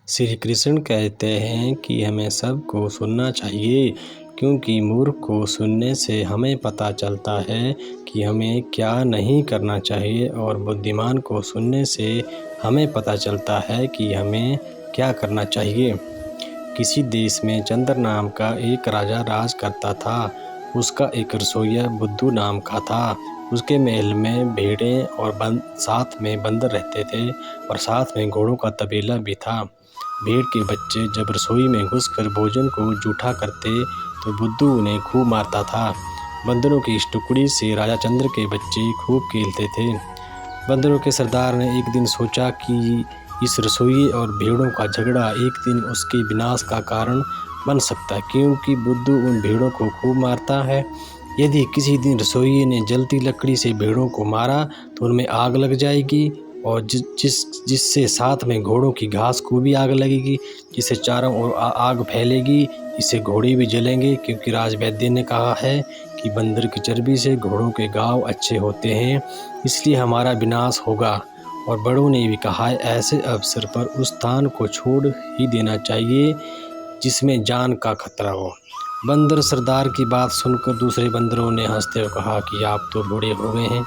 श्री कृष्ण कहते हैं कि हमें सबको सुनना चाहिए, क्योंकि मूर्ख को सुनने से हमें पता चलता है कि हमें क्या नहीं करना चाहिए, और बुद्धिमान को सुनने से हमें पता चलता है कि हमें क्या करना चाहिए। किसी देश में चंद्र नाम का एक राजा राज करता था। उसका एक रसोइया बुद्धू नाम का था। उसके महल में भेड़ें और साथ में बंदर रहते थे, और साथ में घोड़ों का तबेला भी था। भेड़ के बच्चे जब रसोई में घुसकर भोजन को जूठा करते तो बुद्धू उन्हें खूब मारता था। बंदरों की इस टुकड़ी से राजा चंद्र के बच्चे खूब खेलते थे। बंदरों के सरदार ने एक दिन सोचा कि इस रसोई और भेड़ों का झगड़ा एक दिन उसके विनाश का कारण बन सकता है, क्योंकि बुद्धू उन भेड़ों को खूब मारता है। यदि किसी दिन रसोई ने जलती लकड़ी से भेड़ों को मारा तो उनमें आग लग जाएगी, और जिससे साथ में घोड़ों की घास को भी आग लगेगी, जिससे चारों ओर आग फैलेगी। इससे घोड़े भी जलेंगे, क्योंकि राजवैद्य ने कहा है कि बंदर की चर्बी से घोड़ों के घाव अच्छे होते हैं, इसलिए हमारा विनाश होगा। और बड़ों ने भी कहा है, ऐसे अवसर पर उस स्थान को छोड़ ही देना चाहिए जिसमें जान का खतरा हो। बंदर सरदार की बात सुनकर दूसरे बंदरों ने हंसते हुए कहा कि आप तो बूढ़े हो गए हैं,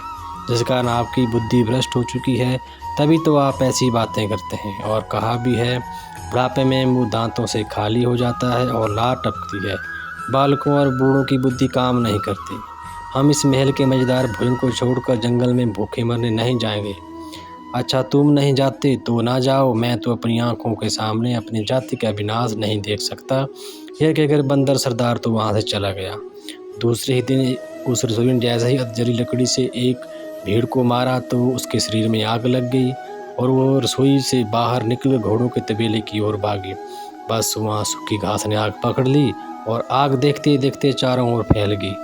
जिस कारण आपकी बुद्धि भ्रष्ट हो चुकी है, तभी तो आप ऐसी बातें करते हैं। और कहा भी है, बुढ़ापे में मुंह दांतों से खाली हो जाता है और लार टपकती है। बालकों और बूढ़ों की बुद्धि काम नहीं करती। हम इस महल के मजेदार भोजन को छोड़कर जंगल में भूखे मरने नहीं जाएंगे। अच्छा, तुम नहीं जाते तो ना जाओ, मैं तो अपनी आंखों के सामने अपनी जाति का विनाश नहीं देख सकता। यह कहकर बंदर सरदार तो वहाँ से चला गया। दूसरे ही दिन उस रसोई ने जैसे ही अधजरी लकड़ी से एक भेड़ को मारा तो उसके शरीर में आग लग गई, और वो रसोई से बाहर निकल घोड़ों के तबेले की ओर भागी। बस वहाँ सूखी घास ने आग पकड़ ली, और आग देखते देखते चारों ओर फैल गई,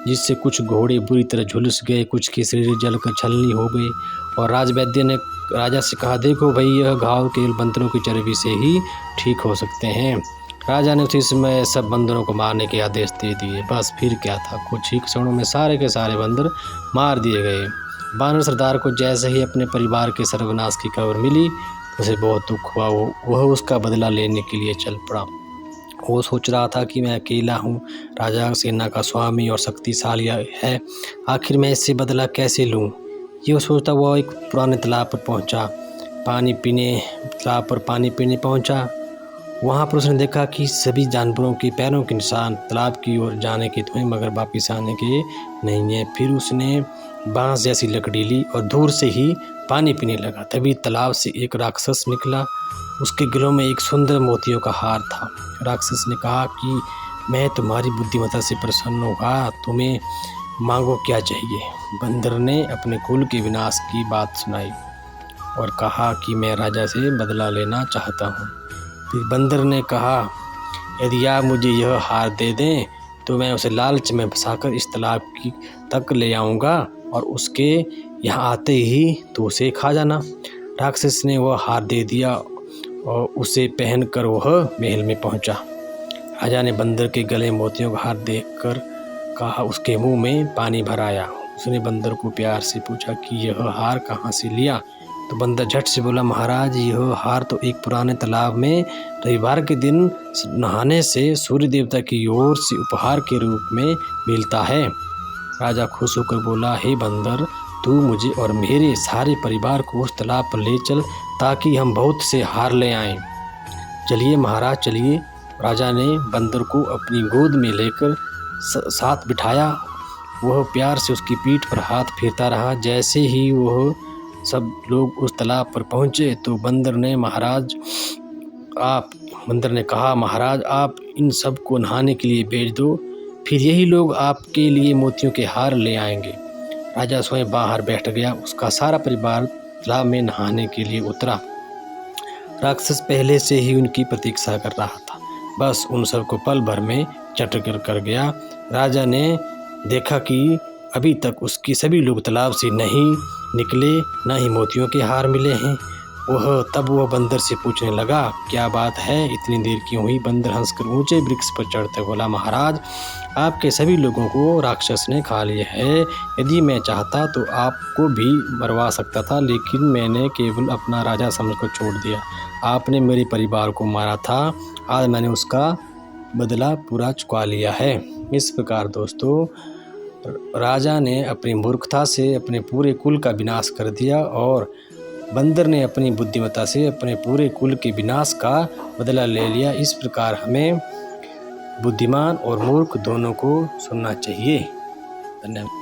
जिससे कुछ घोड़े बुरी तरह झुलस गए, कुछ के शरीर जलकर छलनी हो गई। और राजवैद्य ने राजा से कहा, देखो भाई, यह घाव केवल बंदरों की चर्बी से ही ठीक हो सकते हैं। राजा ने उसी समय सब बंदरों को मारने के आदेश दे दिए। बस फिर क्या था, कुछ ही क्षणों में सारे के सारे बंदर मार दिए गए। बानर सरदार को जैसे ही अपने परिवार के सर्वनाश की खबर मिली, उसे बहुत दुख हुआ। वह उसका बदला लेने के लिए चल पड़ा। वो सोच रहा था कि मैं अकेला हूँ, राजा सेना का स्वामी और शक्तिशाली है, आखिर मैं इससे बदला कैसे लूँ। ये सोचता वो एक पुराने तालाब पर पहुँचा। तालाब पर पानी पीने पहुँचा। वहाँ पर उसने देखा कि सभी जानवरों के पैरों के निशान तालाब की ओर जाने के थे, मगर वापिस आने के नहीं है। फिर उसने बांस जैसी लकड़ी ली और दूर से ही पानी पीने लगा। तभी तालाब से एक राक्षस निकला। उसके गलों में एक सुंदर मोतियों का हार था। राक्षस ने कहा कि मैं तुम्हारी बुद्धिमत्ता से प्रसन्न होगा, तुम्हें मांगो क्या चाहिए। बंदर ने अपने कुल के विनाश की बात सुनाई और कहा कि मैं राजा से बदला लेना चाहता हूँ। फिर बंदर ने कहा, यदि आप मुझे यह हार दे दें तो मैं उसे लालच में फंसाकर इस तालाब की तक ले आऊँगा, और उसके यहाँ आते ही तो उसे खा जाना। राक्षस ने वह हार दे दिया और उसे पहनकर वह महल में पहुँचा। राजा ने बंदर के गले मोतियों का हार देखकर कहा, उसके मुंह में पानी भर आया। उसने बंदर को प्यार से पूछा कि यह हार कहाँ से लिया। तो बंदर झट से बोला, महाराज, यह हार तो एक पुराने तालाब में रविवार के दिन नहाने से सूर्य देवता की ओर से उपहार के रूप में मिलता है। राजा खुश होकर बोला, हे बंदर, तू मुझे और मेरे सारे परिवार को उस तालाब पर ले चल, ताकि हम बहुत से हार ले आएं। चलिए महाराज, चलिए। राजा ने बंदर को अपनी गोद में लेकर साथ बिठाया। वह प्यार से उसकी पीठ पर हाथ फेरता रहा। जैसे ही वह सब लोग उस तालाब पर पहुँचे तो बंदर ने कहा, महाराज, आप इन सब को नहाने के लिए भेज दो, फिर यही लोग आपके लिए मोतियों के हार ले आएंगे। राजा स्वयं बाहर बैठ गया। उसका सारा परिवार तालाब में नहाने के लिए उतरा। राक्षस पहले से ही उनकी प्रतीक्षा कर रहा था, बस उन सबको पल भर में चट कर गया। राजा ने देखा कि अभी तक उसके सभी लोग तालाब से नहीं निकले, न ही मोतियों के हार मिले हैं। वह बंदर से पूछने लगा, क्या बात है, इतनी देर क्यों हुई। बंदर हंसकर ऊंचे वृक्ष पर चढ़ते बोला, महाराज, आपके सभी लोगों को राक्षस ने खा लिया है। यदि मैं चाहता तो आपको भी मरवा सकता था, लेकिन मैंने केवल अपना राजा समझकर छोड़ दिया। आपने मेरे परिवार को मारा था, आज मैंने उसका बदला पूरा चुका लिया है। इस प्रकार दोस्तों राजा ने अपनी मूर्खता से अपने पूरे कुल का विनाश कर दिया और बंदर ने अपनी बुद्धिमत्ता से अपने पूरे कुल के विनाश का बदला ले लिया। इस प्रकार हमें बुद्धिमान और मूर्ख दोनों को सुनना चाहिए। धन्यवाद।